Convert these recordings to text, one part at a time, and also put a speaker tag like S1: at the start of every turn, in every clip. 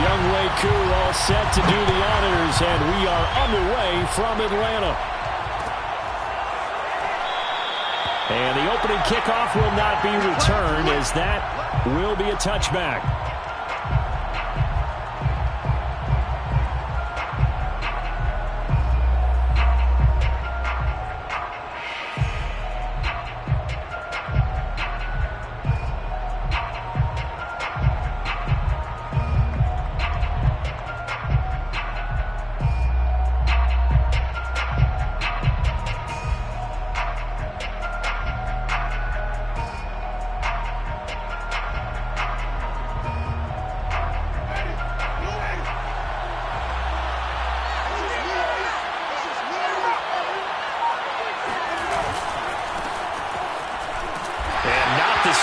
S1: Younghoe Koo all set to do the honors, and we are underway from Atlanta. And the opening kickoff will not be returned, as that will be a touchback.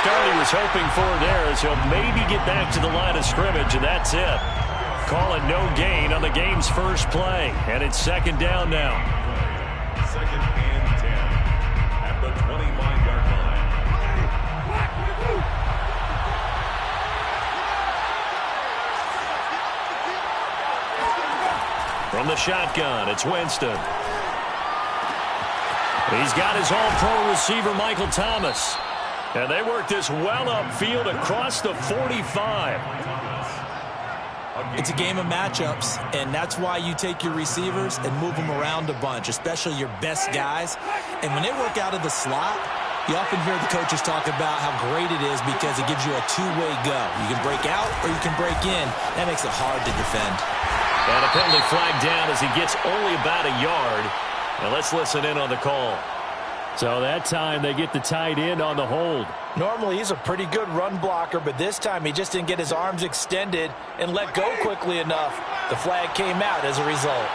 S2: Start he was hoping for there, as he'll maybe get back to the line of scrimmage, and that's it. Calling no gain on the game's first play, and it's second down now.
S3: 2nd and 10 at the 25-yard
S2: line. From the shotgun, it's Winston. He's got his all-pro receiver, Michael Thomas. And they work this well upfield across the 45.
S4: It's a game of matchups, and that's why you take your receivers and move them around a bunch, especially your best guys. And when they work out of the slot, you often hear the coaches talk about how great it is because it gives you a two-way go. You can break out or you can break in. That makes it hard to defend.
S2: And a penalty flag down as he gets only about a yard. Now let's listen in on the call.
S1: So that time they get the tight end on the hold.
S4: Normally he's a pretty good run blocker, but this time he just didn't get his arms extended and let go quickly enough. The flag came out as a result.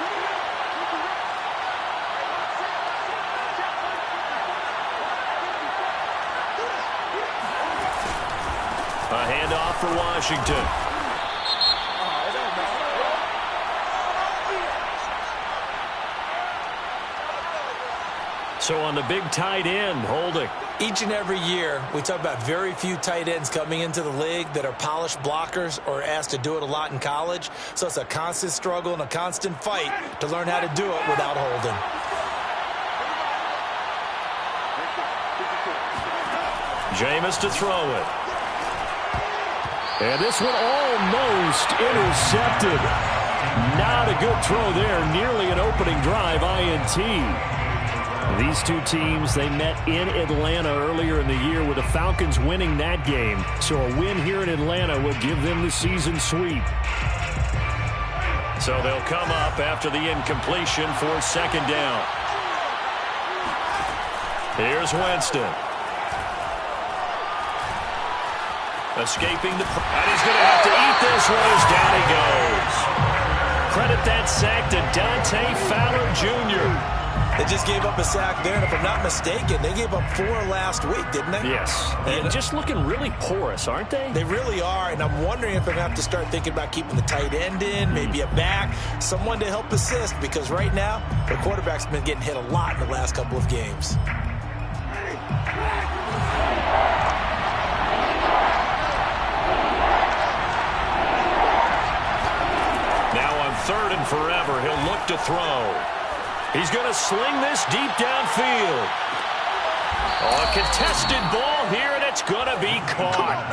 S2: A handoff for Washington. So on the big tight end, holding.
S4: Each and every year, we talk about very few tight ends coming into the league that are polished blockers or asked to do it a lot in college. So it's a constant struggle and a constant fight to learn how to do it without holding.
S2: Jameis to throw it.
S1: And this one almost intercepted. Not a good throw there. Nearly an opening drive INT. These two teams, they met in Atlanta earlier in the year with the Falcons winning that game. So a win here in Atlanta will give them the season sweep.
S2: So they'll come up after the incompletion for second down. Here's Winston. Escaping the... And he's going to have to eat this one as down he goes. Credit that sack to Dante Fowler Jr.
S4: They just gave up a sack there, and if I'm not mistaken, they gave up 4 last week, didn't they?
S1: Yes. And just looking really porous, aren't they?
S4: They really are, and I'm wondering if I'm going to have to start thinking about keeping the tight end in, maybe a back, someone to help assist, because right now, the quarterback's been getting hit a lot in the last couple of games.
S2: Now on 3rd and forever, he'll look to throw. He's going to sling this deep downfield. Oh, a contested ball here, and it's going to be caught.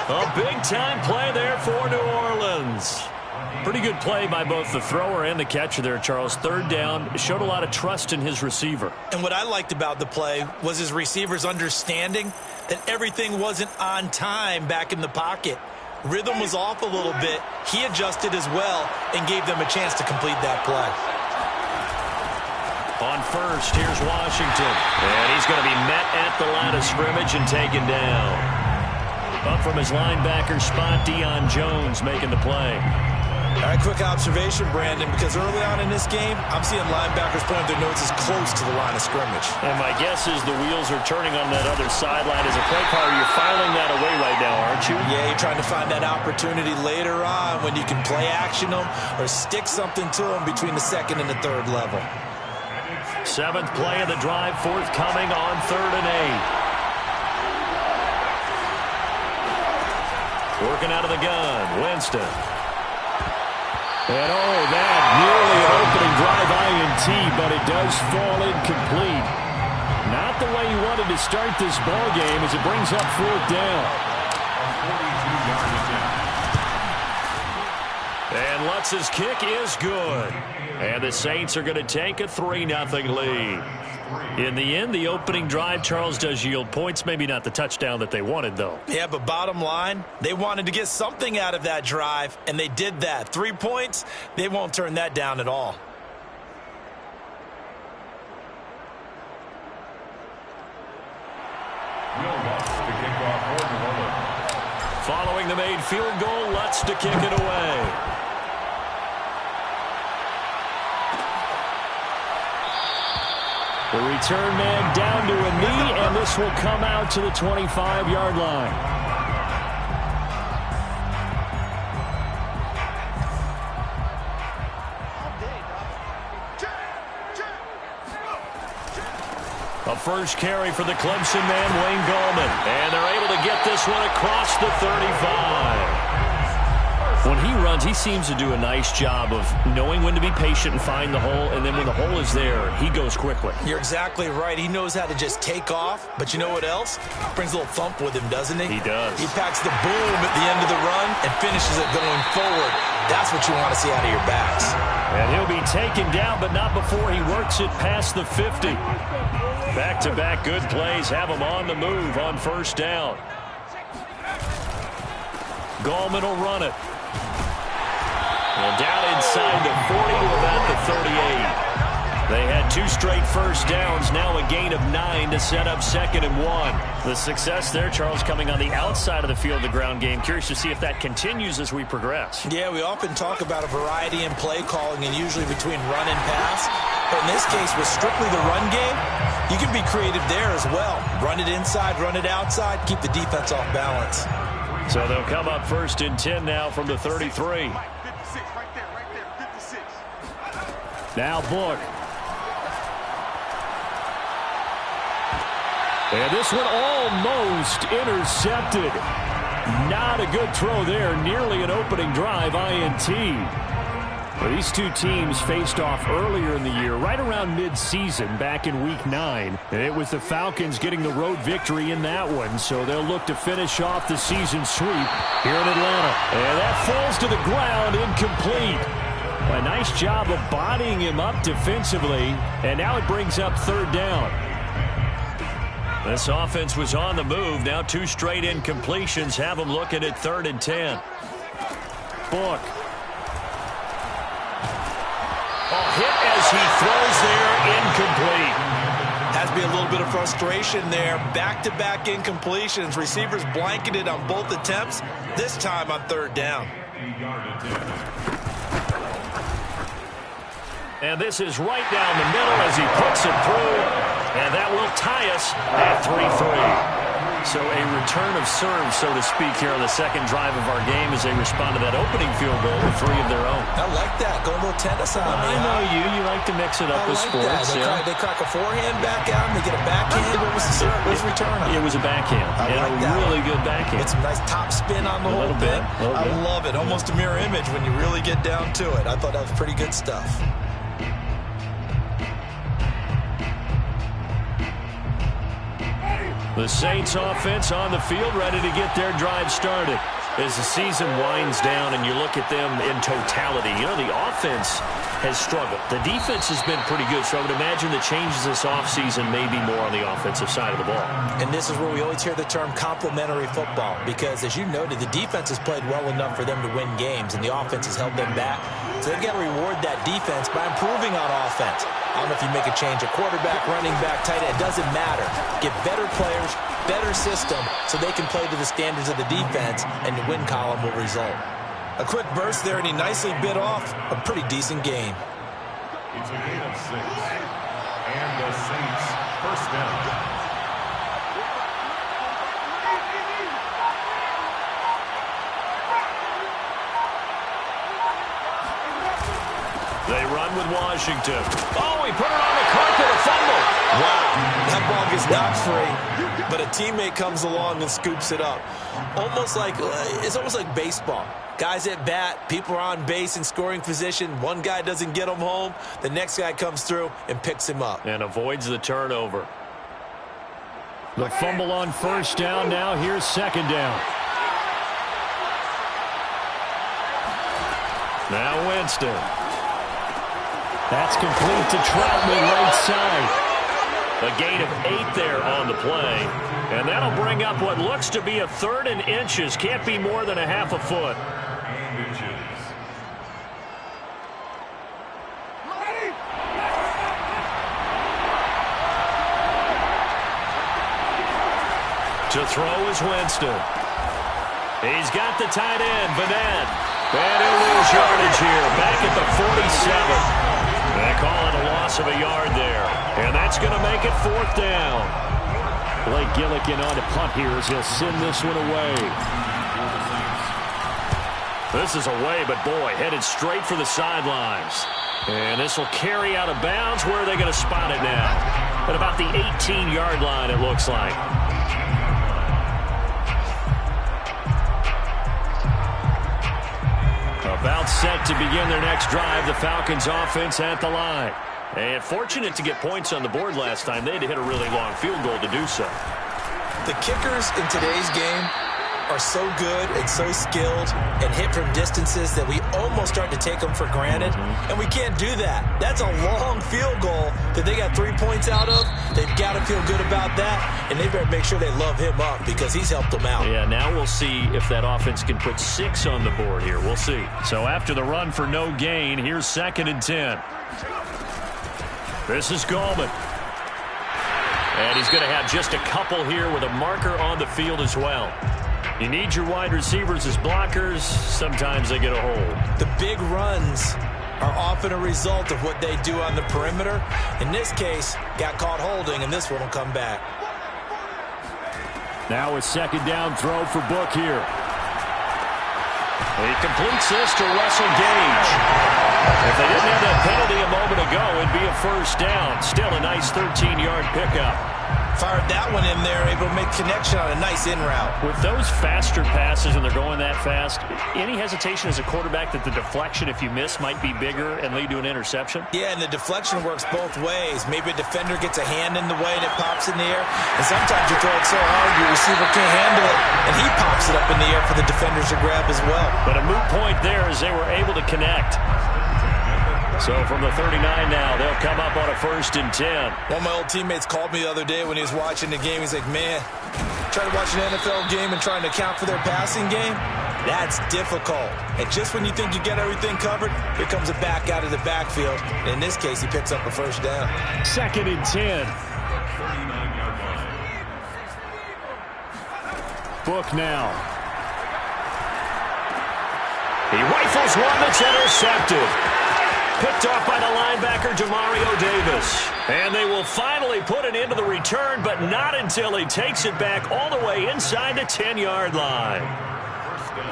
S2: A big-time play there for New Orleans. Pretty good play by both the thrower and the catcher there, Charles. 3rd down, showed a lot of trust in his receiver.
S4: And what I liked about the play was his receiver's understanding that everything wasn't on time back in the pocket. Rhythm was off a little bit. He adjusted as well and gave them a chance to complete that play.
S2: On 1st, here's Washington. And he's going to be met at the line of scrimmage and taken down. Up from his linebacker spot, Deion Jones making the play.
S4: All right, quick observation, Brandon, because early on in this game, I'm seeing linebackers pointing their noses close to the line of scrimmage.
S2: And my guess is the wheels are turning on that other sideline. As a play caller, you're filing that away right now, aren't you?
S4: Yeah, you're trying to find that opportunity later on when you can play action them or stick something to them between the 2nd and the 3rd level.
S2: 7th play of the drive, forthcoming on 3rd and 8. Working out of the gun, Winston.
S1: And that nearly an opening drive INT, but it does fall incomplete. Not the way he wanted to start this ball game as it brings up 4th down.
S2: And Lutz's kick is good. And the Saints are going to take a 3-0 lead. In the end, the opening drive, Charles, does yield points. Maybe not the touchdown that they wanted, though.
S4: Yeah, but bottom line, they wanted to get something out of that drive, and they did that. 3 points, they won't turn that down at all.
S2: Following the made field goal, Lutz to kick it away.
S1: The return man down to a knee, and this will come out to the 25-yard line.
S2: A first carry for the Clemson man, Wayne Gallman. And they're able to get this one across the 35.
S1: When he runs, he seems to do a nice job of knowing when to be patient and find the hole, and then when the hole is there, he goes quickly.
S4: You're exactly right. He knows how to just take off, but you know what else? Brings a little thump with him, doesn't he?
S2: He does.
S4: He packs the boom at the end of the run and finishes it going forward. That's what you want to see out of your backs.
S1: And he'll be taken down, but not before he works it past the 50.
S2: Back-to-back good plays have him on the move on first down. Gallman will run it. And down inside the 40 to about the 38. They had 2 straight first downs, now a gain of 9 to set up 2nd and 1.
S1: The success there, Charles, coming on the outside of the field, the ground game. Curious to see if that continues as we progress.
S4: Yeah, we often talk about a variety in play calling and usually between run and pass. But in this case, with strictly the run game, you can be creative there as well. Run it inside, run it outside, keep the defense off balance.
S2: So they'll come up 1st and 10 now from the 33.
S1: Now Book. And this one almost intercepted. Not a good throw there. Nearly an opening drive INT. Well, these two teams faced off earlier in the year, right around mid-season, back in Week 9. And it was the Falcons getting the road victory in that one, so they'll look to finish off the season sweep here in Atlanta. And that falls to the ground, incomplete. A nice job of bodying him up defensively, and now it brings up 3rd down.
S2: This offense was on the move. Now 2 straight incompletions have them looking at 3rd and 10.
S1: Book.
S2: Hit as he throws there, incomplete.
S4: Has to be a little bit of frustration there. Back-to-back incompletions. Receivers blanketed on both attempts, this time on 3rd down.
S2: And this is right down the middle as he puts it through. And that will tie us at 3-3.
S1: So a return of serve, so to speak, here on the 2nd drive of our game as they respond to that opening field goal with 3 of their own.
S4: I like that. Going a little tennis on me.
S1: I know you. You like to mix it up with sports.
S4: They crack a forehand back out and they get a backhand. What was the serve? What was the return on?
S1: It was a backhand.
S4: I like that.
S1: Really good backhand.
S4: Get some nice top spin on the whole thing. I love it. Almost a mirror image when you really get down to it. I thought that was pretty good stuff.
S2: The Saints offense on the field, ready to get their drive started. As the season winds down and you look at them in totality, you know, the offense has struggled. The defense has been pretty good, so I would imagine the changes this offseason may be more on the offensive side of the ball.
S4: And this is where we always hear the term complementary football, because as you noted, the defense has played well enough for them to win games, and the offense has held them back. So they've got to reward that defense by improving on offense. I don't know if you make a change at quarterback, running back, tight end. It doesn't matter. Get better players, better system, so they can play to the standards of the defense, and the win column will result. A quick burst there, and he nicely bit off a pretty decent game.
S3: It's a gain of 6. And the Saints, 1st down.
S2: They run with Washington. Oh, he put it on the carpet, a fumble.
S4: Wow, that ball gets knocked free, but a teammate comes along and scoops it up. It's almost like baseball. Guys at bat, people are on base in scoring position. One guy doesn't get him home. The next guy comes through and picks him up.
S2: And avoids the turnover.
S1: The fumble on first down. Now here's second down.
S2: Now Winston.
S1: That's complete to Troutman right side.
S2: A gain of 8 there on the play. And that'll bring up what looks to be a 3rd and inches. Can't be more than a half a foot. To throw is Winston. He's got the tight end, Vanette. And he'll lose yardage here. Back at the 47. They call it a loss of a yard there. And that's going to make it 4th down.
S1: Blake Gillikin on to punt here as he'll send this one away.
S2: This is away, but boy, headed straight for the sidelines. And this will carry out of bounds. Where are they going to spot it now? At about the 18-yard line, it looks like.
S1: About set to begin their next drive. The Falcons offense at the line.
S2: And fortunate to get points on the board last time. They had to hit a really long field goal to do so.
S4: The kickers in today's game are so good and so skilled and hit from distances that we almost start to take them for granted. And we can't do that. That's a long field goal that they got 3 points out of. They've got to feel good about that, and they better make sure they love him up because he's helped them out.
S2: Yeah, now we'll see if that offense can put 6 on the board here. We'll see.
S1: So after the run for no gain, here's 2nd and 10.
S2: This is Gallman. And he's going to have just a couple here with a marker on the field as well. You need your wide receivers as blockers. Sometimes they get a hold.
S4: The big runs are often a result of what they do on the perimeter. In this case, got caught holding, and this one will come back.
S1: Now a 2nd down throw for Book here.
S2: He completes this to Russell Gage. If they didn't have that penalty a moment ago, it'd be a 1st down. Still a nice 13-yard pickup.
S4: Fired that one in there, able to make connection on a nice in route.
S2: With those faster passes and they're going that fast, any hesitation as a quarterback that the deflection, if you miss, might be bigger and lead to an interception?
S4: Yeah, and the deflection works both ways. Maybe a defender gets a hand in the way and it pops in the air. And sometimes you throw it so hard your receiver can't handle it, and he pops it up in the air for the defenders to grab as well.
S2: But a moot point there as they were able to connect. So from the 39 now, they'll come up on a 1st and 10.
S4: One of my old teammates called me the other day when he was watching the game. He's like, man, trying to watch an NFL game and trying to account for their passing game, that's difficult. And just when you think you get everything covered, here comes a back out of the backfield. And in this case, he picks up a 1st down.
S1: 2nd and 10. Book now.
S2: He rifles one that's intercepted. Picked off by the linebacker, Demario Davis. And they will finally put it into the return, but not until he takes it back all the way inside the 10-yard line.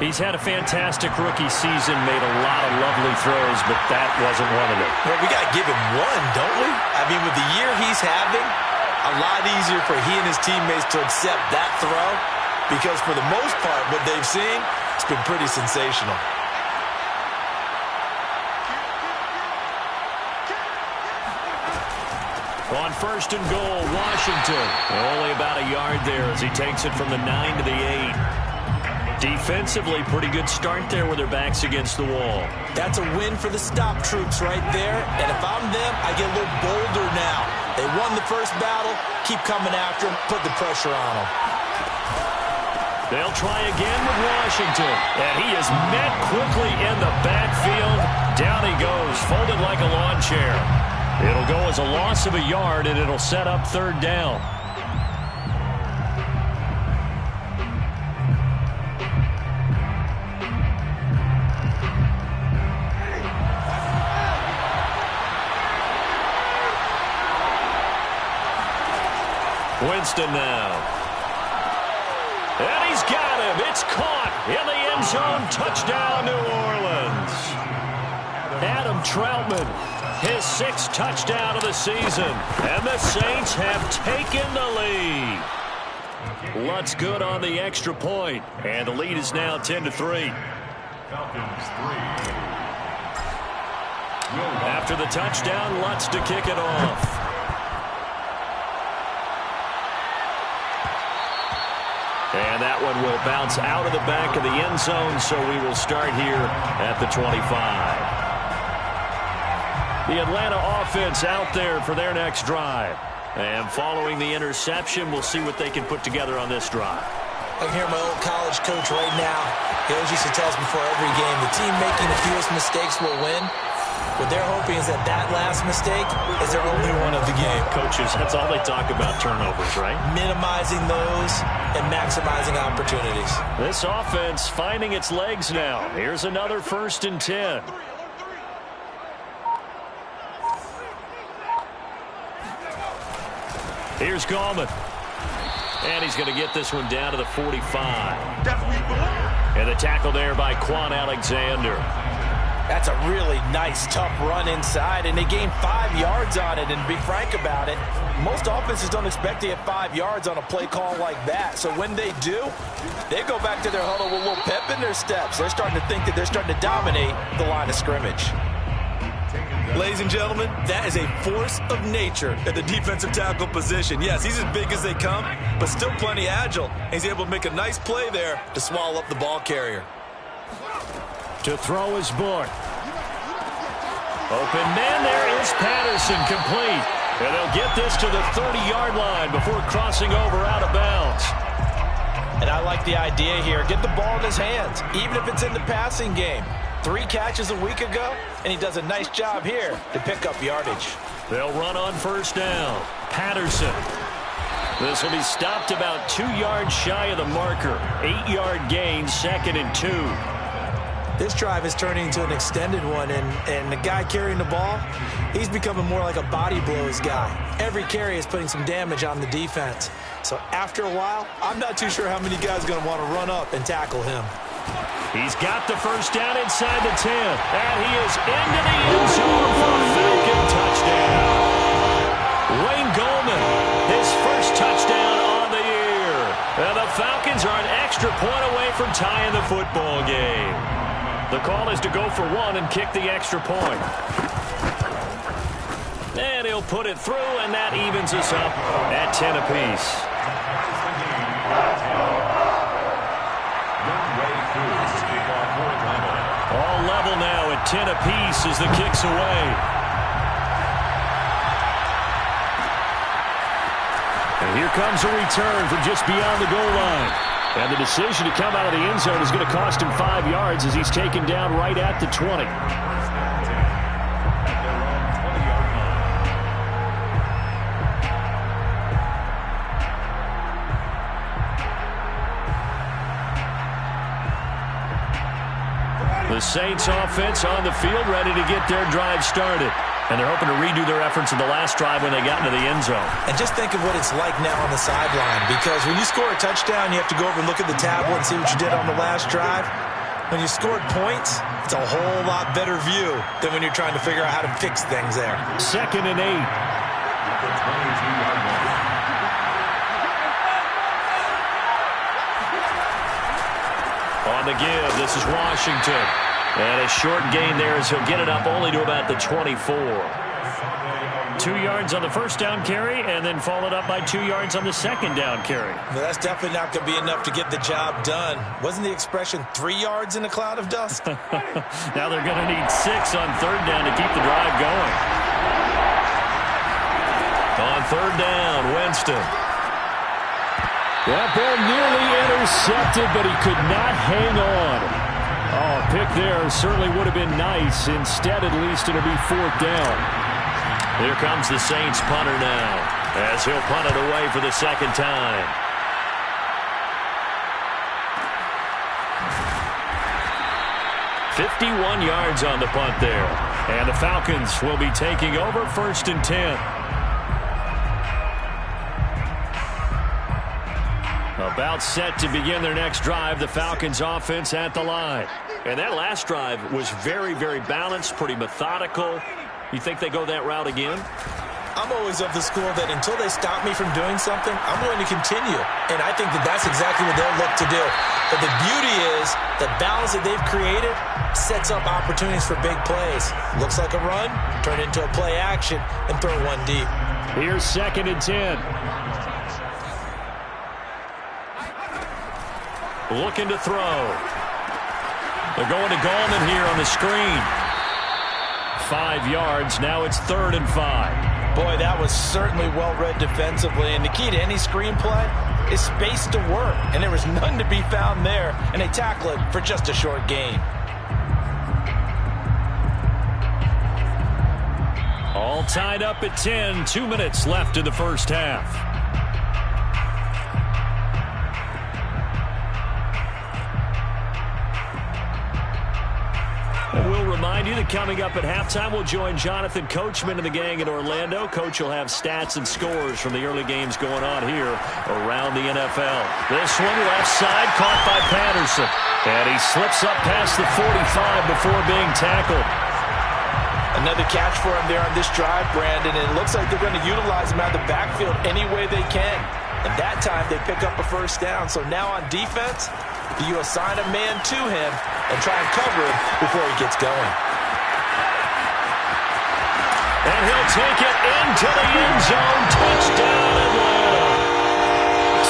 S1: He's had a fantastic rookie season, made a lot of lovely throws, but that wasn't one of them.
S4: Well, we got to give him one, don't we? I mean, with the year he's having, a lot easier for he and his teammates to accept that throw because for the most part, what they've seen, it's been pretty sensational.
S2: On 1st and goal, Washington. Only about a yard there as he takes it from the 9 to the 8. Defensively, pretty good start there with their backs against the wall.
S4: That's a win for the stop troops right there. And if I'm them, I get a little bolder now. They won the first battle. Keep coming after them. Put the pressure on them.
S2: They'll try again with Washington. And he is met quickly in the backfield. Down he goes, folded like a lawn chair. It'll go as a loss of a yard, and it'll set up 3rd down. Winston now. And he's got him. It's caught in the end zone. Touchdown, New Orleans.
S1: Adam Troutman. His 6th touchdown of the season. And the Saints have taken the lead. Lutz good on the extra point. And the lead is now 10-3.
S3: Falcons 3.
S1: After the touchdown, Lutz to kick it off. And that one will bounce out of the back of the end zone, so we will start here at the 25. The Atlanta offense out there for their next drive. And following the interception, we'll see what they can put together on this drive.
S4: I can hear my old college coach right now. He always used to tell us before every game, the team making the fewest mistakes will win. What they're hoping is that last mistake is their only one of the game.
S1: Coaches, that's all they talk about, turnovers, right?
S4: Minimizing those and maximizing opportunities.
S1: This offense finding its legs now. Here's another 1st and 10. Here's Gallman. And he's going to get this one down to the 45. And the tackle there by Quan Alexander.
S4: That's a really nice, tough run inside, and they gained 5 yards on it. And to be frank about it, most offenses don't expect to get 5 yards on a play call like that. So when they do, they go back to their huddle with a little pep in their steps. They're starting to think that they're starting to dominate the line of scrimmage. Ladies and gentlemen, that is a force of nature at the defensive tackle position. Yes, he's as big as they come, but still plenty agile. He's able to make a nice play there to swallow up the ball carrier.
S1: To throw is Book. Open man, there is Patterson, complete. And they'll get this to the 30-yard line before crossing over out of bounds.
S4: And I like the idea here. Get the ball in his hands, even if it's in the passing game. 3 catches a week ago, and he does a nice job here to pick up yardage.
S1: They'll run on 1st down. Patterson. This will be stopped about 2 yards shy of the marker. 8-yard gain, 2nd and 2.
S4: This drive is turning into an extended one, and the guy carrying the ball, he's becoming more like a body blows guy. Every carry is putting some damage on the defense. So after a while, I'm not too sure how many guys are going to want to run up and tackle him.
S1: He's got the 1st down inside the 10. And he is into the end zone for a Falcon touchdown. Wayne Gallman, his 1st touchdown on the year. And the Falcons are an extra point away from tying the football game. The call is to go for 1 and kick the extra point. And he'll put it through, and that evens us up at 10 apiece. All level now at 10 apiece as the kick's away. And here comes a return from just beyond the goal line. And the decision to come out of the end zone is going to cost him 5 yards as he's taken down right at the 20. The Saints offense on the field ready to get their drive started. And they're hoping to redo their efforts in the last drive when they got into the end zone.
S4: And just think of what it's like now on the sideline, because when you score a touchdown, you have to go over and look at the tablet and see what you did on the last drive. When you scored points, it's a whole lot better view than when you're trying to figure out how to fix things there.
S1: 2nd and 8. On the give, this is Washington. And a short gain there as he'll get it up only to about the 24. 2 yards on the 1st down carry, and then followed up by 2 yards on the 2nd down carry.
S4: Well, that's definitely not going to be enough to get the job done. Wasn't the expression 3 yards in a cloud of dust?
S1: Now they're going to need 6 on 3rd down to keep the drive going. On 3rd down, Winston. That ball nearly intercepted, but he could not hang on. Oh, a pick there certainly would have been nice. Instead, at least, it'll be 4th down. Here comes the Saints punter now, as he'll punt it away for the 2nd time. .51 yards on the punt there. And the Falcons will be taking over 1st and 10. About set to begin their next drive. The Falcons offense at the line. And that last drive was very, very balanced, pretty methodical. You think they go that route again?
S4: I'm always of the school that until they stop me from doing something, I'm going to continue. And I think that that's exactly what they'll look to do. But the beauty is the balance that they've created sets up opportunities for big plays. Looks like a run, turn it into a play action, and throw one deep.
S1: Here's 2nd and 10. Looking to throw. They're going to Gallman here on the screen. 5 yards. Now it's 3rd and 5.
S4: Boy, that was certainly well-read defensively. And the key to any screenplay is space to work. And there was none to be found there. And they tackle it for just a short gain.
S1: All tied up at 10. 2 minutes left in the first half. We'll remind you that coming up at halftime, we'll join Jonathan Coachman and the gang in Orlando. Coach will have stats and scores from the early games going on here around the NFL. This one left side caught by Patterson. And he slips up past the 45 before being tackled.
S4: Another catch for him there on this drive, Brandon. And it looks like they're going to utilize him out of the backfield any way they can. And that time they pick up a first down. So now on defense, you assign a man to him and try and cover him before he gets going.
S1: And he'll take it into the end zone. Touchdown, Atlanta.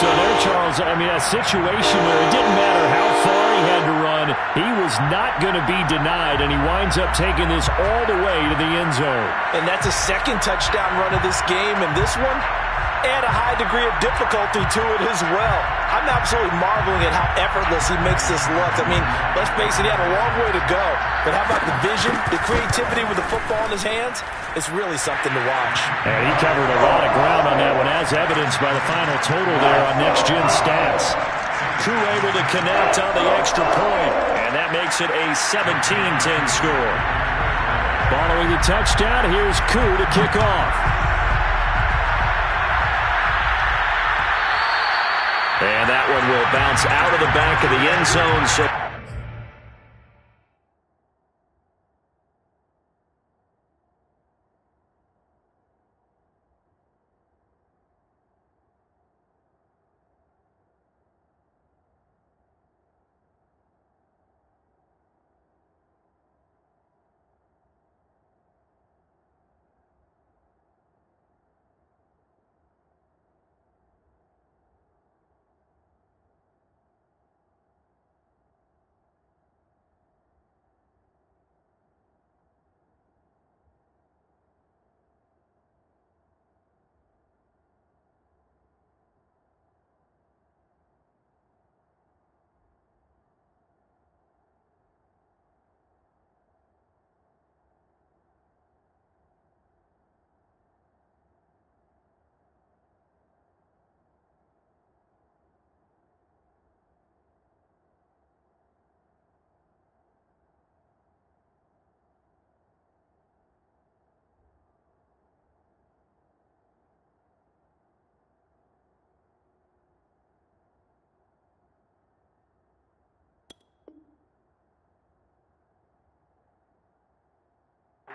S1: So there, Charles, I mean, a situation where it didn't matter how far he had to run, he was not going to be denied, and he winds up taking this all the way to the end zone.
S4: And that's a second touchdown run of this game, and this one, add a high degree of difficulty to it as well. I'm absolutely marveling at how effortless he makes this look. I mean, let's face it, he had a long way to go. But how about the vision, the creativity with the football in his hands? It's really something to watch.
S1: And he covered a lot of ground on that one, as evidenced by the final total there on Next Gen Stats. Koo able to connect on the extra point, and that makes it a 17-10 score. Following the touchdown, here's Koo to kick off. And that one will bounce out of the back of the end zone. So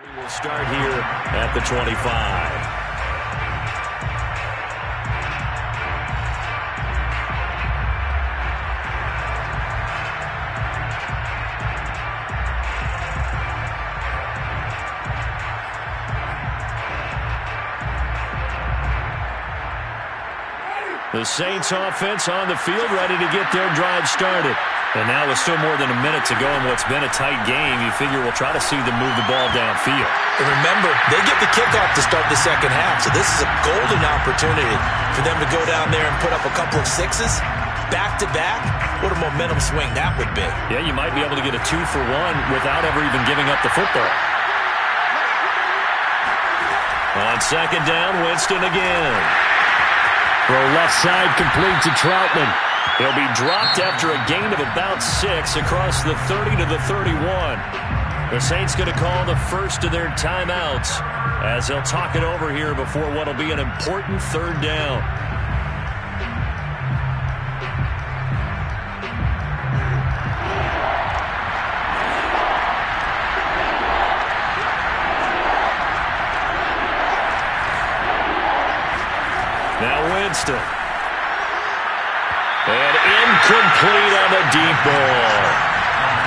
S1: we will start here at the 25. The Saints offense on the field, ready to get their drive started. And now with still more than a minute to go in what's been a tight game, you figure we'll try to see them move the ball downfield.
S4: And remember, they get the kickoff to start the second half, so this is a golden opportunity for them to go down there and put up a couple of sixes back-to-back. What a momentum swing that would be.
S1: Yeah, you might be able to get a 2-for-1 without ever even giving up the football. On second down, Winston again. Throw left side complete to Troutman. He'll be dropped after a gain of about 6 across the 30 to the 31. The Saints going to call the first of their timeouts as they'll talk it over here before what will be an important third down. Winston. And incomplete on the deep ball.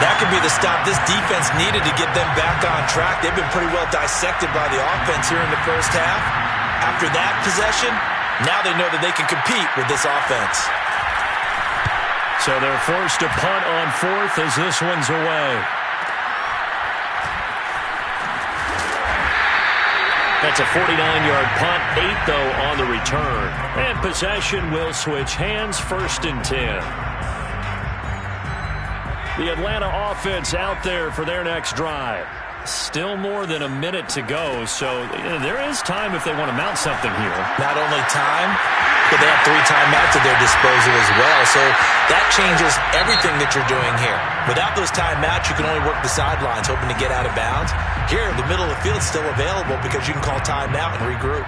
S4: That could be the stop this defense needed to get them back on track. They've been pretty well dissected by the offense here in the first half. After that possession, now they know that they can compete with this offense.
S1: So they're forced to punt on fourth as this one's away. That's a 49-yard punt, 8 though on the return. And possession will switch hands, 1st and 10. The Atlanta offense out there for their next drive. Still more than a minute to go, so there is time if they want to mount something here.
S4: Not only time, but they have 3 timeouts at their disposal as well. So that changes everything that you're doing here. Without those timeouts, you can only work the sidelines, hoping to get out of bounds. Here, the middle of the field is still available because you can call timeout and regroup.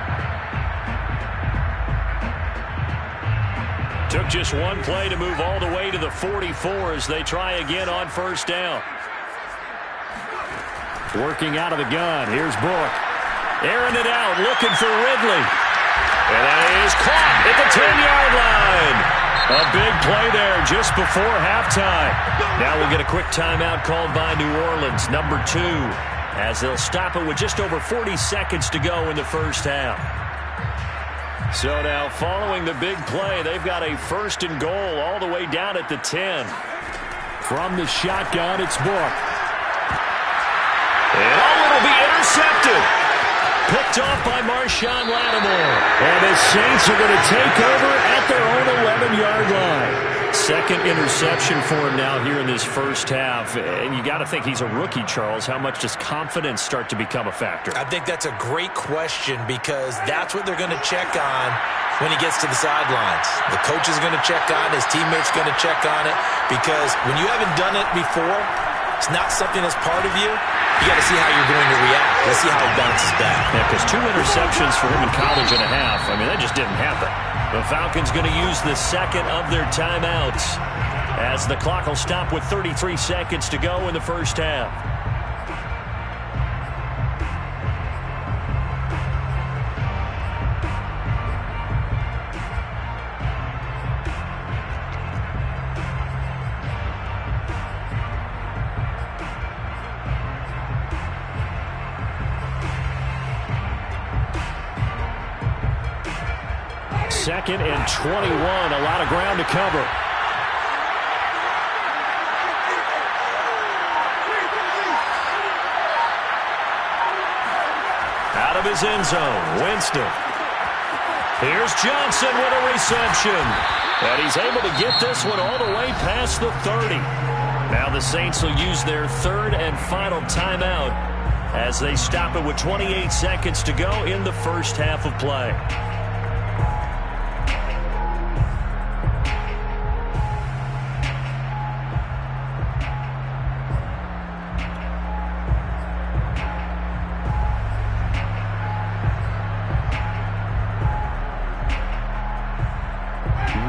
S1: Took just one play to move all the way to the 44 as they try again on 1st down. Working out of the gun. Here's Book. Airing it out, looking for Ridley. And that is caught at the 10-yard line. A big play there just before halftime. Now we'll get a quick timeout called by New Orleans, number 2, as they'll stop it with just over 40 seconds to go in the first half. So now following the big play, they've got a 1st and goal all the way down at the 10. From the shotgun, it's Book. And it'll be intercepted. Picked off by Marshawn Lattimore. And the Saints are going to take over at their own 11-yard line. 2nd interception for him now here in this first half. And you got to think he's a rookie, Charles. How much does confidence start to become a factor?
S4: I think that's a great question because that's what they're going to check on when he gets to the sidelines. The coach is going to check on it. His teammates are going to check on it because when you haven't done it before, it's not something that's part of you. You got to see how you're going to react. Let's see how he bounces back.
S1: Yeah, because 2 interceptions for him in college and a half. I mean, that just didn't happen. The Falcons going to use the 2nd of their timeouts as the clock will stop with 33 seconds to go in the first half. Second and 21, a lot of ground to cover. Out of his end zone, Winston. Here's Johnson with a reception. And he's able to get this one all the way past the 30. Now the Saints will use their 3rd and final timeout as they stop it with 28 seconds to go in the first half of play.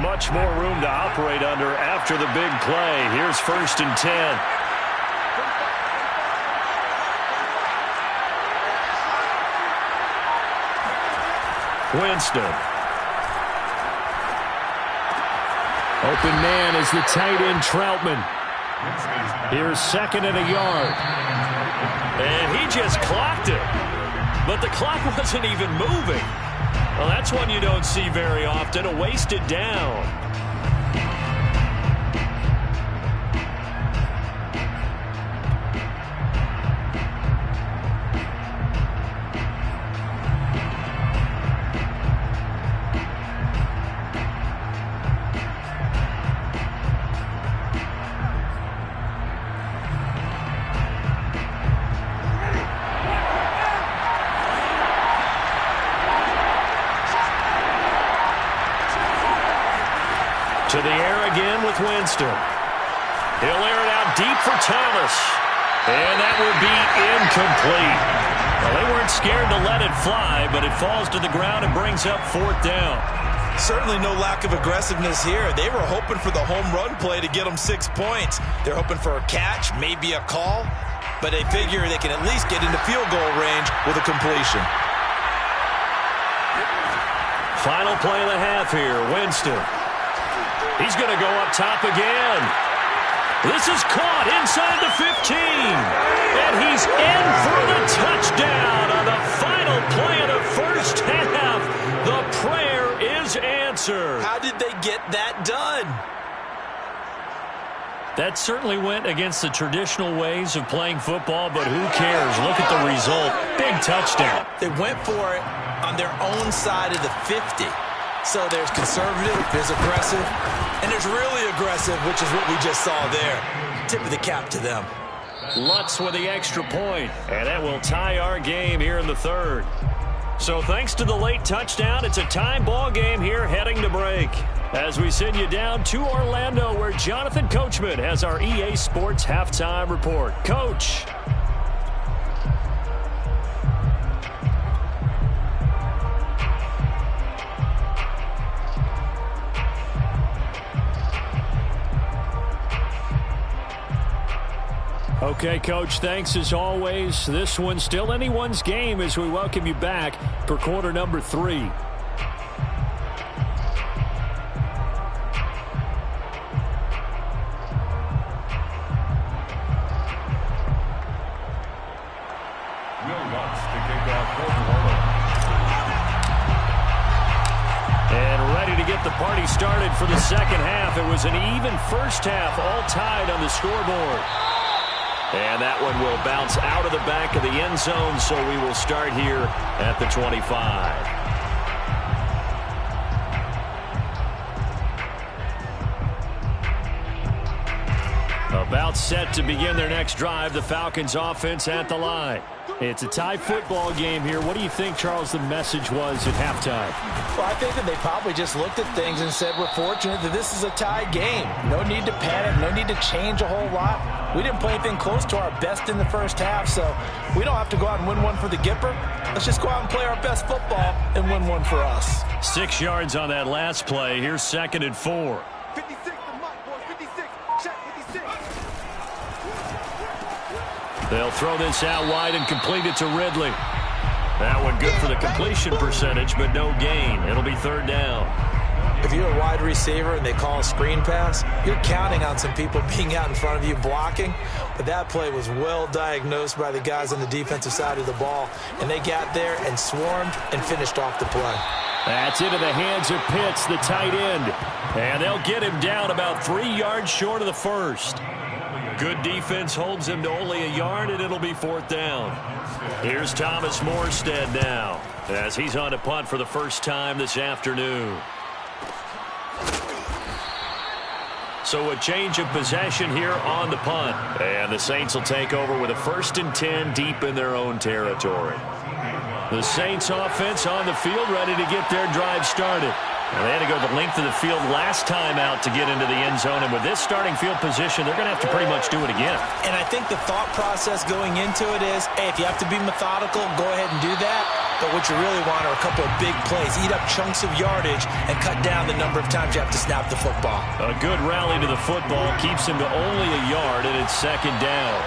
S1: Much more room to operate under after the big play. Here's 1st and 10. Winston. Open man is the tight end Troutman. Here's 2nd and a yard. And he just clocked it. But the clock wasn't even moving. Well, that's one you don't see very often, a wasted down. To the air again with Winston. He'll air it out deep for Thomas. And that will be incomplete. Well, they weren't scared to let it fly, but it falls to the ground and brings up 4th down.
S4: Certainly no lack of aggressiveness here. They were hoping for the home run play to get them 6 points. They're hoping for a catch, maybe a call, but they figure they can at least get into field goal range with a completion.
S2: Final play of the half here, Winston. He's going to go up top again. This is caught inside the 15. And he's in for the touchdown on the final play of the first half. The prayer is answered.
S4: How did they get that done?
S1: That certainly went against the traditional ways of playing football, but who cares? Look at the result. Big touchdown.
S4: They went for it on their own side of the 50. So there's conservative, there's aggressive, and there's really aggressive, which is what we just saw there. Tip of the cap to them.
S1: Lutz with the extra point, and that will tie our game here in the third. So thanks to the late touchdown, it's a tie ball game here heading to break. As we send you down to Orlando, where Jonathan Coachman has our EA Sports halftime report. Coach. Okay, Coach, thanks as always. This one's still anyone's game as we welcome you back for quarter number 3.
S3: Will Lutz to kick off quarter 1.
S1: And ready to get the party started for the second half. It was an even first half, all tied on the scoreboard. And that one will bounce out of the back of the end zone, so we will start here at the 25. About set to begin their next drive, the Falcons offense at the line. It's a tie football game here. What do you think, Charles, the message was at halftime?
S4: Well, I think that they probably just looked at things and said, we're fortunate that this is a tie game. No need to panic, no need to change a whole lot. We didn't play anything close to our best in the first half, so we don't have to go out and win one for the Gipper. Let's just go out and play our best football and win one for us.
S1: 6 yards on that last play. Here's 2nd and 4.
S5: 56, the mic, boys, 56. Check 56.
S1: They'll throw this out wide and complete it to Ridley. That one good for the completion percentage, but no gain. It'll be 3rd down.
S4: If you're a wide receiver and they call a screen pass, you're counting on some people being out in front of you blocking. But that play was well diagnosed by the guys on the defensive side of the ball. And they got there and swarmed and finished off the play.
S1: That's into the hands of Pitts, the tight end. And they'll get him down about 3 yards short of the first. Good defense holds him to only a yard, and it'll be 4th down. Here's Thomas Morstead now, as he's on to punt for the first time this afternoon. So a change of possession here on the punt. And the Saints will take over with a 1st and 10 deep in their own territory. The Saints offense on the field ready to get their drive started. And they had to go the length of the field last time out to get into the end zone. And with this starting field position, they're going to have to pretty much do it again.
S4: And I think the thought process going into it is, hey, if you have to be methodical, go ahead and do that. But what you really want are a couple of big plays. Eat up chunks of yardage and cut down the number of times you have to snap the football.
S1: A good rally to the football keeps him to only a yard, and it's 2nd down.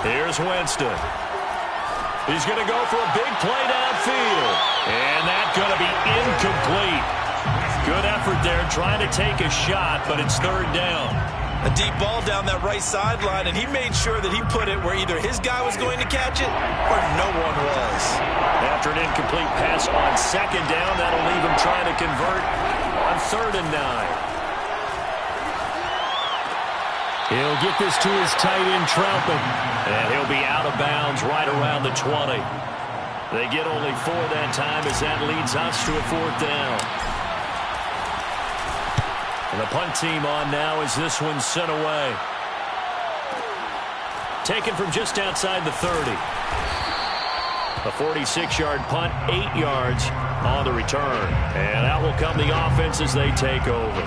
S1: Here's Winston. He's going to go for a big play downfield. And that's going to be incomplete. Good effort there trying to take a shot, but it's 3rd down.
S4: A deep ball down that right sideline, and he made sure that he put it where either his guy was going to catch it or no one was.
S1: After an incomplete pass on 2nd down, that'll leave him trying to convert on 3rd and 9. He'll get this to his tight end, Troutman. And he'll be out of bounds right around the 20. They get only 4 that time as that leads us to a 4th down. And the punt team on now as this one's sent away. Taken from just outside the 30. A 46-yard punt, 8 yards on the return. And out will come the offense as they take over.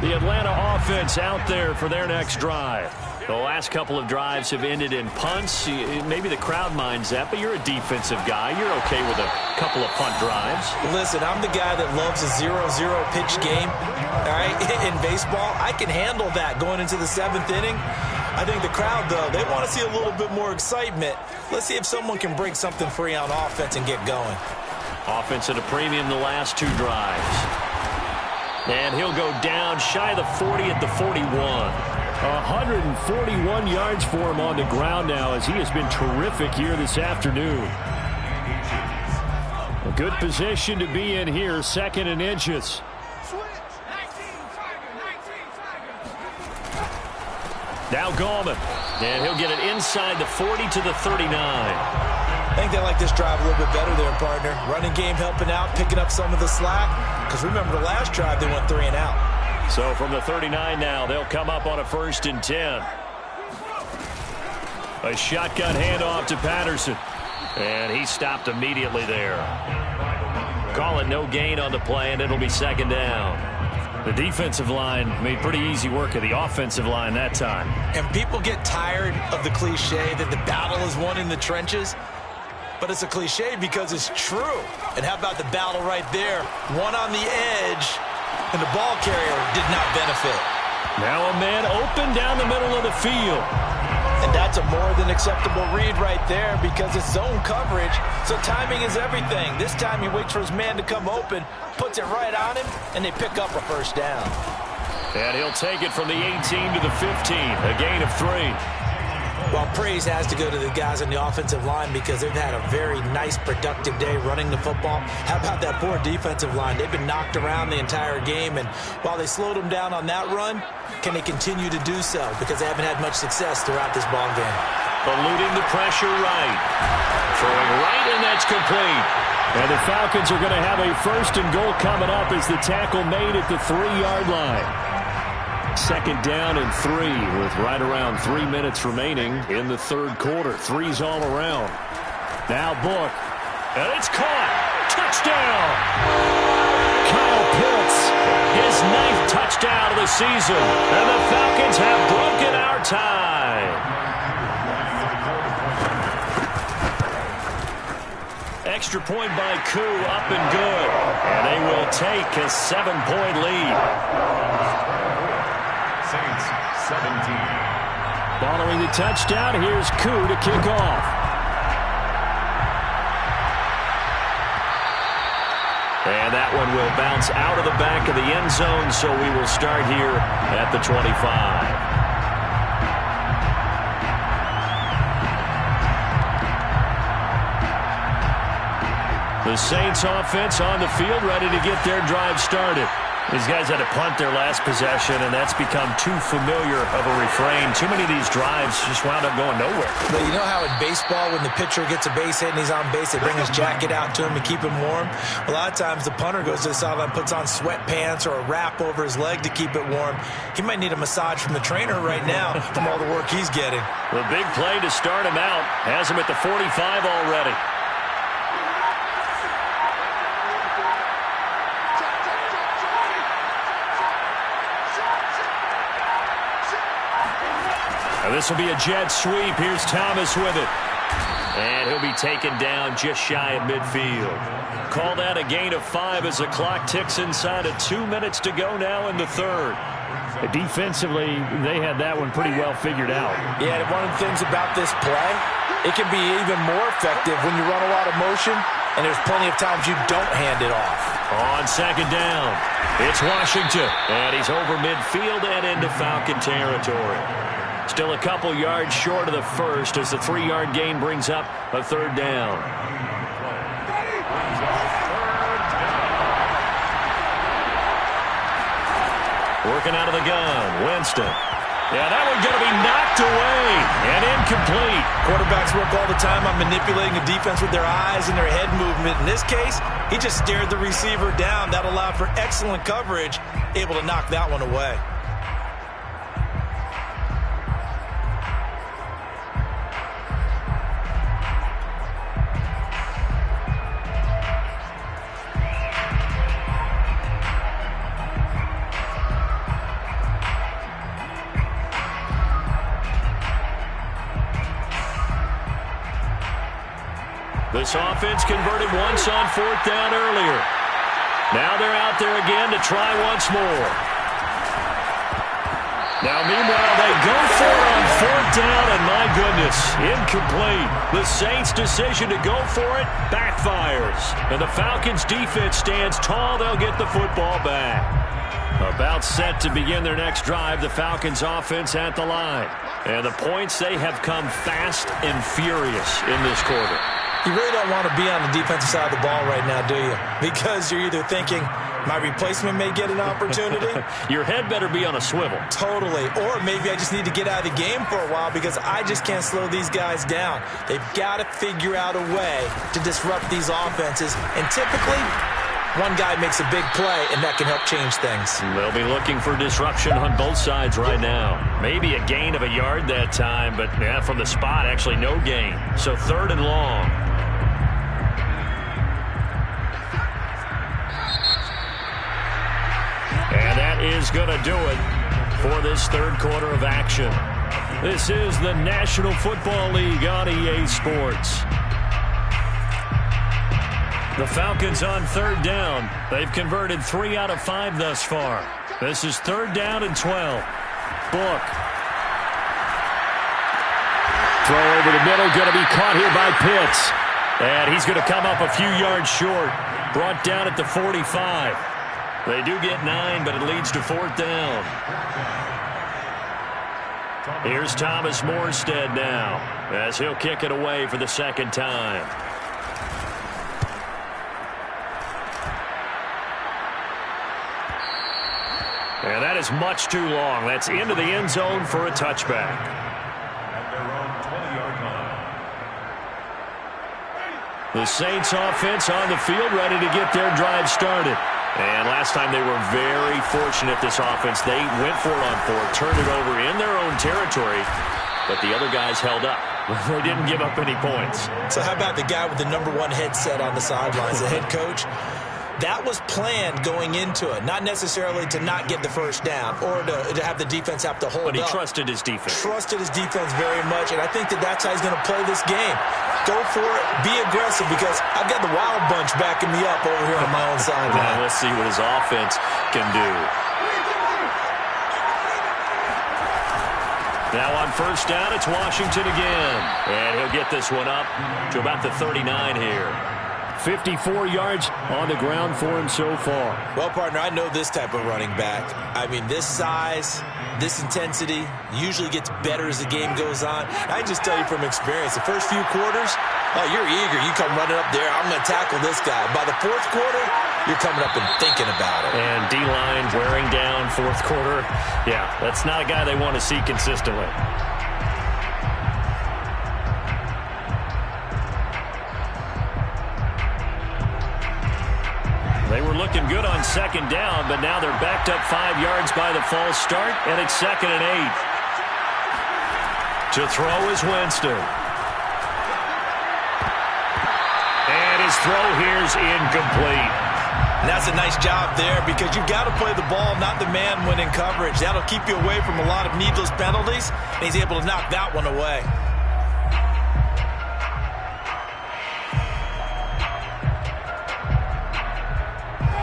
S1: The Atlanta offense out there for their next drive. The last couple of drives have ended in punts. Maybe the crowd minds that, but you're a defensive guy. You're okay with a couple of punt drives.
S4: Listen, I'm the guy that loves a 0-0 pitch game. All right, in baseball, I can handle that going into the 7th inning. I think the crowd, though, they want to see a little bit more excitement. Let's see if someone can break something free on offense and get going.
S1: Offense at a premium the last two drives. And he'll go down shy of the 40 at the 41. 141 yards for him on the ground now as he has been terrific here this afternoon. A good position to be in here, 2nd and inches. Now Gallman, and he'll get it inside the 40 to the 39.
S4: I think they like this drive a little bit better there, partner. Running game helping out, picking up some of the slack. Because remember, the last drive, they went 3 and out.
S1: So from the 39 now, they'll come up on a 1st and 10. A shotgun handoff to Patterson. And he stopped immediately there. Call it no gain on the play, and it'll be 2nd down. The defensive line made pretty easy work of the offensive line that time.
S4: And people get tired of the cliche that the battle is won in the trenches. But it's a cliche because it's true. And how about the battle right there? One on the edge, and the ball carrier did not benefit.
S1: Now a man open down the middle of the field.
S4: And that's a more than acceptable read right there because it's zone coverage, so timing is everything. This time he waits for his man to come open, puts it right on him, and they pick up a 1st down.
S1: And he'll take it from the 18 to the 15, a gain of 3.
S4: Well, praise has to go to the guys on the offensive line because they've had a very nice, productive day running the football. How about that poor defensive line? They've been knocked around the entire game, and while they slowed them down on that run, can they continue to do so? Because they haven't had much success throughout this ball game.
S1: Eluding the pressure right. Throwing right, and that's complete. And the Falcons are going to have a 1st and goal coming up as the tackle made at the 3-yard line. 2nd down and 3 with right around 3 minutes remaining in the 3rd quarter. 3's all around. Now Book. And it's caught. Touchdown. Kyle Pitts, his 9th touchdown of the season. And the Falcons have broken our tie. Extra point by Koo, up and good. And they will take a 7-point lead.
S3: Saints 17.
S1: Following the touchdown, here's Koo to kick off. And that one will bounce out of the back of the end zone, so we will start here at the 25. The Saints offense on the field, ready to get their drive started. These guys had to punt their last possession, and that's become too familiar of a refrain. Too many of these drives just wound up going nowhere.
S4: But you know how in baseball, when the pitcher gets a base hit and he's on base, they bring his jacket out to him to keep him warm? A lot of times the punter goes to the sideline, puts on sweatpants or a wrap over his leg to keep it warm. He might need a massage from the trainer right now from all the work he's getting.
S1: The big play to start him out has him at the 45 already. This will be a jet sweep. Here's Thomas with it. And he'll be taken down just shy of midfield. Call that a gain of 5 as the clock ticks inside of 2 minutes to go now in the 3rd. Defensively, they had that one pretty well figured out.
S4: Yeah, one of the things about this play, it can be even more effective when you run a lot of motion, and there's plenty of times you don't hand it off.
S1: On 2nd down, it's Washington. And he's over midfield and into Falcon territory. Still a couple yards short of the 1st as the 3-yard gain brings up a 3rd down. Working out of the gun, Winston. Yeah, that one's going to be knocked away and incomplete.
S4: Quarterbacks work all the time on manipulating the defense with their eyes and their head movement. In this case, he just stared the receiver down. That allowed for excellent coverage, able to knock that one away.
S1: This offense converted once on 4th down earlier. Now they're out there again to try once more. Now, meanwhile, they go for it on fourth down, and my goodness, incomplete. The Saints' decision to go for it backfires. And the Falcons' defense stands tall. They'll get the football back. About set to begin their next drive, the Falcons' offense at the line. And the points, they have come fast and furious in this quarter.
S4: You really don't want to be on the defensive side of the ball right now, do you? Because you're either thinking, my replacement may get an opportunity.
S1: Your head better be on a swivel.
S4: Totally. Or maybe I just need to get out of the game for a while because I just can't slow these guys down. They've got to figure out a way to disrupt these offenses. And typically, one guy makes a big play, and that can help change things.
S1: They'll be looking for disruption on both sides right now. Maybe a gain of a yard that time, but from the spot, actually no gain. So 3rd and long. And that is going to do it for this third quarter of action. This is the National Football League on EA Sports. The Falcons on 3rd down. They've converted 3 out of 5 thus far. This is 3rd down and 12. Book. Throw over the middle, going to be caught here by Pitts. And he's going to come up a few yards short. Brought down at the 45. They do get 9, but it leads to 4th down. Here's Thomas Morstead now, as he'll kick it away for the 2nd time. And that is much too long. That's into the end zone for a touchback.
S3: At their own 20-yard line.
S1: The Saints offense on the field, ready to get their drive started. And last time they were very fortunate, this offense. They went for it on 4th, turned it over in their own territory, but the other guys held up. They didn't give up any points.
S4: So how about the guy with the #1 headset on the sidelines, the head coach? That was planned going into it, not necessarily to not get the first down or to have the defense have to hold up.
S1: But he trusted his defense.
S4: Trusted his defense very much, and I think that's how he's going to play this game. Go for it, be aggressive, because I've got the wild bunch backing me up over here on my own sideline.
S1: Now let's see what his offense can do. Now on 1st down, it's Washington again. And he'll get this one up to about the 39 here. 54 yards on the ground for him so far.
S4: Well, partner, I know this type of running back. I mean, this size, this intensity usually gets better as the game goes on. I can just tell you from experience, the first few quarters, oh, you're eager. You come running up there, I'm going to tackle this guy. By the 4th quarter, you're coming up and thinking about it.
S1: And D-line wearing down 4th quarter. Yeah, that's not a guy they want to see consistently. They were looking good on 2nd down, but now they're backed up 5 yards by the false start, and it's 2nd and 8. To throw is Winston. And his throw here's incomplete.
S4: And that's a nice job there because you've got to play the ball, not the man when in coverage. That'll keep you away from a lot of needless penalties, and he's able to knock that one away.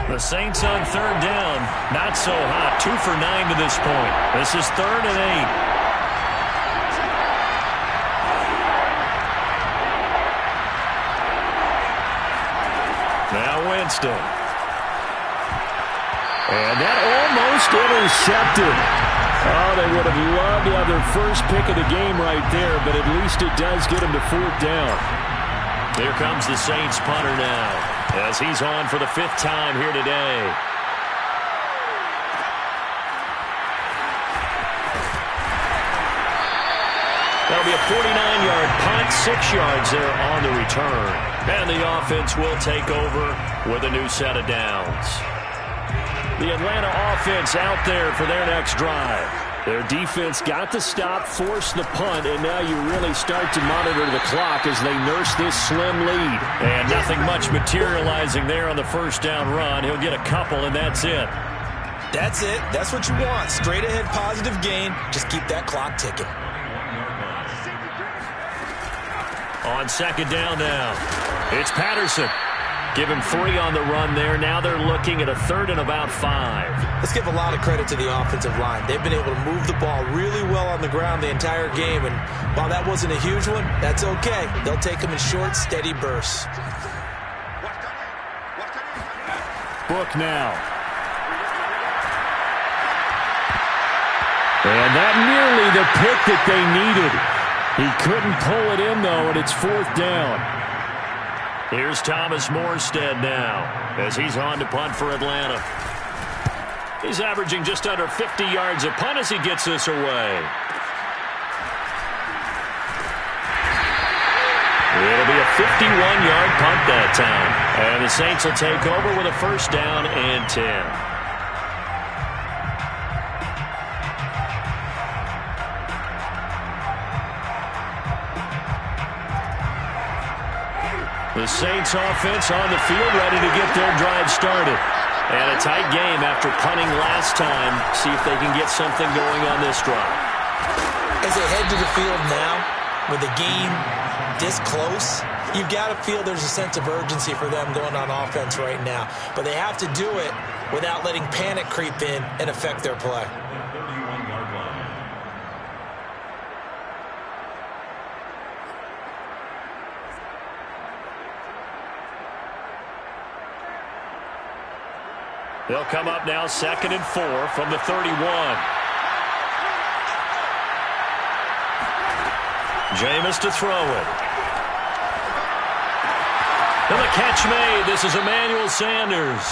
S1: The Saints on 3rd down. Not so hot. 2 for 9 to this point. This is 3rd and 8. Now Winston. And that almost intercepted. Oh, they would have loved to have their first pick of the game right there, but at least it does get them to 4th down. Here comes the Saints punter now, as he's on for the 5th time here today. That'll be a 49-yard punt, 6 yards there on the return. And the offense will take over with a new set of downs. The Atlanta offense out there for their next drive. Their defense got the stop, forced the punt, and now you really start to monitor the clock as they nurse this slim lead. And nothing much materializing there on the 1st down run. He'll get a couple, and that's it.
S4: That's it. That's what you want. Straight ahead positive gain. Just keep that clock ticking.
S1: On 2nd down now, it's Patterson. Give him 3 on the run there. Now they're looking at a 3rd and about 5.
S4: Let's give a lot of credit to the offensive line. They've been able to move the ball really well on the ground the entire game, and while that wasn't a huge one, that's okay. They'll take them in short, steady bursts.
S1: Book now. And that nearly the pick that they needed. He couldn't pull it in, though, and it's 4th down. Here's Thomas Morstead now as he's on to punt for Atlanta. He's averaging just under 50 yards a punt as he gets this away. It'll be a 51-yard punt that time. And the Saints will take over with a 1st down and 10. The Saints offense on the field ready to get their drive started. And a tight game after punting last time. See if they can get something going on this drive.
S4: As they head to the field now, with the game this close, you've got to feel there's a sense of urgency for them going on offense right now. But they have to do it without letting panic creep in and affect their play.
S1: They'll come up now 2nd and 4 from the 31. Jameis to throw it. And the catch made. This is Emmanuel Sanders.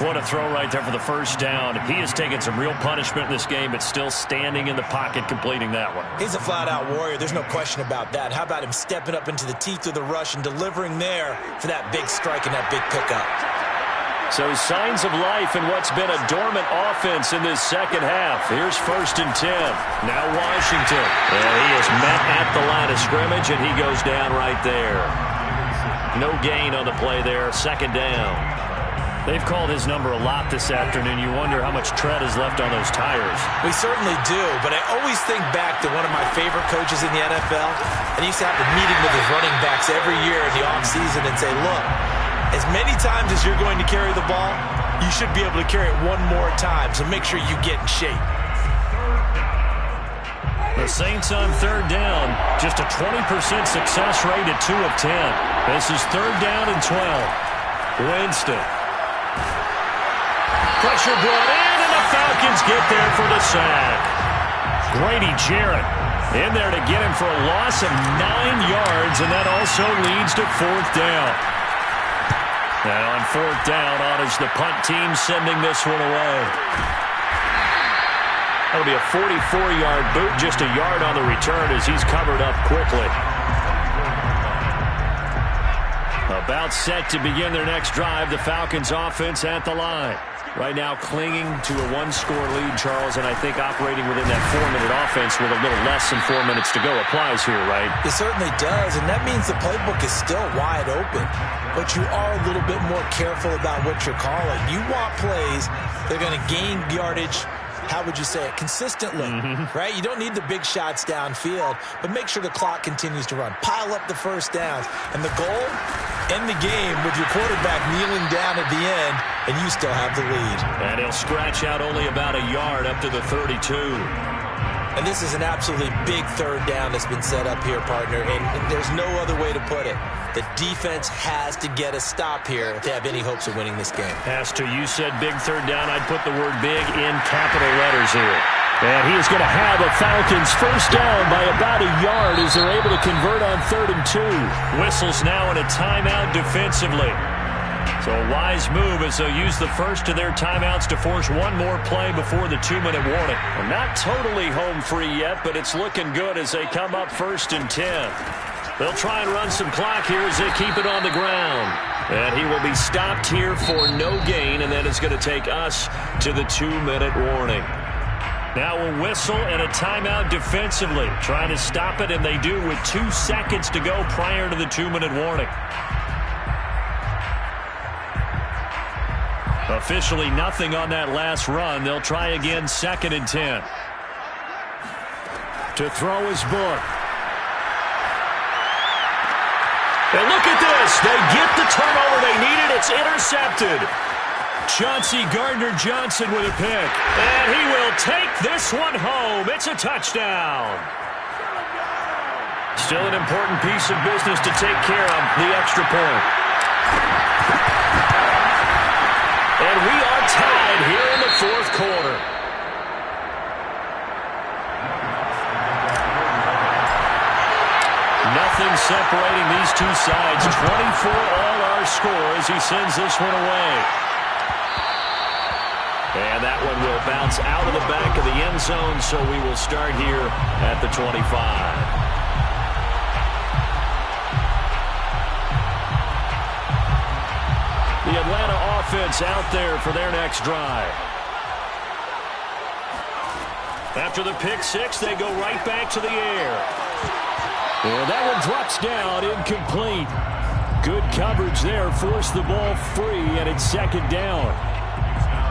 S1: What a throw right there for the 1st down. He has taken some real punishment in this game, but still standing in the pocket completing that one.
S4: He's a flat-out warrior. There's no question about that. How about him stepping up into the teeth of the rush and delivering there for that big strike and that big pickup?
S1: So signs of life in what's been a dormant offense in this second half. Here's 1st and 10. Now Washington. And he is met at the line of scrimmage, and he goes down right there. No gain on the play there. 2nd down. They've called his number a lot this afternoon. You wonder how much tread is left on those tires.
S4: We certainly do, but I always think back to one of my favorite coaches in the NFL. And he used to have a meeting with his running backs every year in the offseason and say, look, as many times as you're going to carry the ball, you should be able to carry it one more time, so make sure you get in shape.
S1: The Saints on 3rd down, just a 20% success rate at 2 of 10. This is 3rd down and 12. Winston. Pressure brought in, and the Falcons get there for the sack. Grady Jarrett in there to get him for a loss of 9 yards, and that also leads to 4th down. Now on 4th down, on is the punt team sending this one away. That'll be a 44-yard boot, just a yard on the return as he's covered up quickly. About set to begin their next drive, the Falcons offense at the line. Right now clinging to a 1-score lead, Charles, and I think operating within that 4-minute offense with a little less than 4 minutes to go applies here, right?
S4: It certainly does, and that means the playbook is still wide open. But you are a little bit more careful about what you're calling. You want plays that are going to gain yardage, how would you say it, consistently, right? You don't need the big shots downfield, but make sure the clock continues to run. Pile up the 1st downs. And the goal, end the game with your quarterback kneeling down at the end, and you still have the lead.
S1: And he'll scratch out only about a yard up to the 32.
S4: And this is an absolutely big 3rd down that's been set up here, partner, and there's no other way to put it. The defense has to get a stop here if they have any hopes of winning this game.
S1: Has to. You said big 3rd down. I'd put the word big in capital letters here. And he is going to have a Falcons 1st down by about a yard as they're able to convert on 3rd and 2. Whistles now in a timeout defensively. So a wise move as they'll use the first of their timeouts to force one more play before the 2-minute warning. Well, not totally home free yet, but it's looking good as they come up 1st and 10. They'll try and run some clock here as they keep it on the ground. And he will be stopped here for no gain, and then it's going to take us to the 2-minute warning. Now a whistle and a timeout defensively. Trying to stop it, and they do with 2 seconds to go prior to the 2-minute warning. Officially nothing on that last run. They'll try again 2nd and 10. To throw his Book. And look at this.
S2: this. They get the turnover they needed. It's intercepted.
S1: Chauncey Gardner-Johnson with a pick.
S2: And he will take this one home. It's a touchdown. Still an important piece of business to take care of, the extra point. And we are tied here in the fourth quarter.
S1: Nothing separating these two sides. 24 all our score as he sends this one away.
S2: And that one will bounce out of the back of the end zone, so we will start here at the 25.
S1: The Atlanta offense out there for their next drive.
S2: After the pick six, they go right back to the air.
S1: And that one drops down, incomplete. Good coverage there, forced the ball free, and it's second down.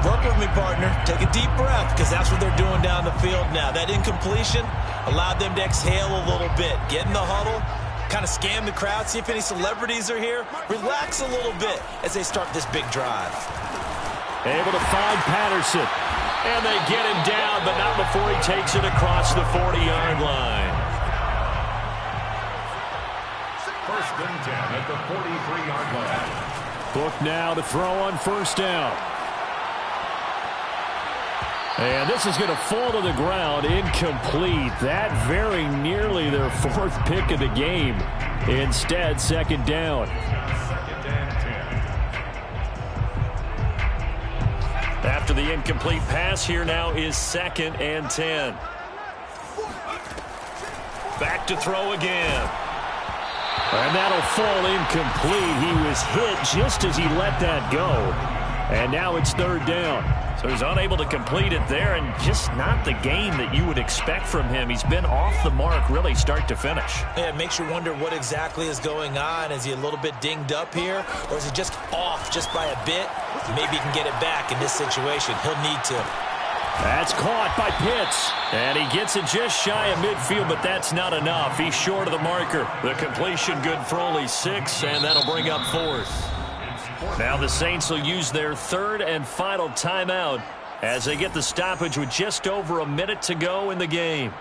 S4: Work with me, partner. Take a deep breath, because that's what they're doing down the field now. That incompletion allowed them to exhale a little bit. Get in the huddle, kind of scan the crowd, see if any celebrities are here. Relax a little bit as they start this big drive.
S1: Able to find Patterson.
S2: And they get him down, but not before he takes it across the 40-yard line.
S3: First and 10 at the 43-yard line.
S1: Book now to throw on first down. And this is going to fall to the ground, incomplete. That very nearly their fourth pick of the game. Instead, second down.
S3: Second and 10.
S2: After the incomplete pass, here now is second and 10. Back to throw again.
S1: And that'll fall incomplete. He was hit just as he let that go. And now it's third down.
S2: So he's unable to complete it there, and just not the game that you would expect from him. He's been off the mark really start to finish.
S4: Yeah, it makes you wonder what exactly is going on. Is he a little bit dinged up here, or is he just off just by a bit? Maybe he can get it back in this situation. He'll need to.
S1: That's caught by Pitts.
S2: And he gets it just shy of midfield, but that's not enough. He's short of the marker. The completion good for only 6, and that'll bring up fourth. Now the Saints will use their third and final timeout as they get the stoppage with just over a minute to go in the game.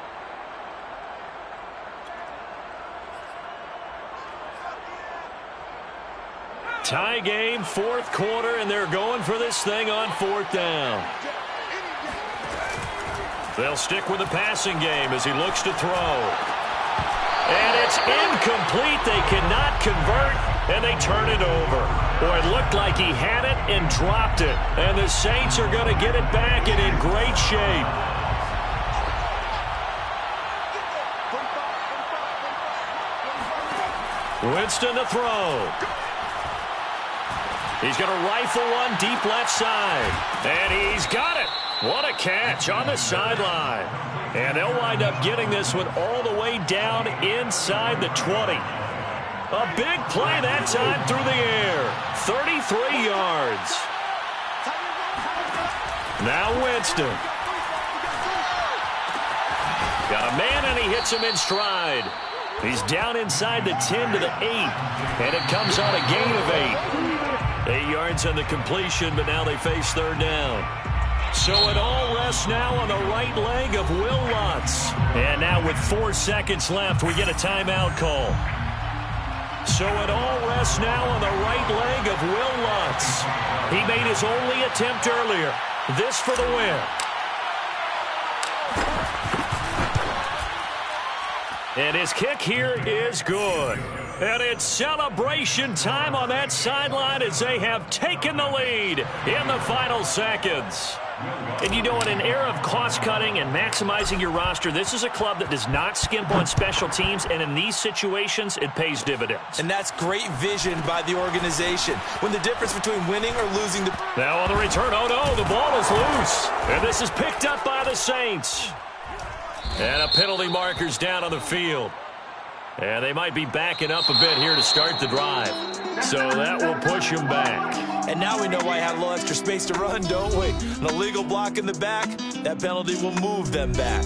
S2: Tie game, fourth quarter, and they're going for this thing on fourth down. They'll stick with the passing game as he looks to throw. And it's incomplete. They cannot convert, and they turn it over. Boy, it looked like he had it and dropped it. And the Saints are going to get it back and in great shape. Winston to throw. He's going to rifle one deep left side. And he's got it. What a catch on the sideline. And they'll wind up getting this one all the way down inside the 20. A big play that time through the air. 33 yards. Now Winston. Got a man, and he hits him in stride. He's down inside the 10 to the 8. And it comes on a gain of 8. 8 yards on the completion, but now they face third down. So it all rests now on the right leg of Will Lutz. And now with 4 seconds left, we get a timeout call. So it all rests now on the right leg of Will Lutz. He made his only attempt earlier. This for the win. And his kick here is good. And it's celebration time on that sideline as they have taken the lead in the final seconds. And you know, in an era of cost-cutting and maximizing your roster, this is a club that does not skimp on special teams, and in these situations, it pays dividends.
S4: And that's great vision by the organization. When the difference between winning or losing the...
S2: Now on the return, oh no, the ball is loose. And this is picked up by the Saints. And a penalty marker's down on the field. And they might be backing up a bit here to start the drive. So that will push them back.
S4: And now we know why I had a little extra space to run, don't we? An illegal block in the back, that penalty will move them back.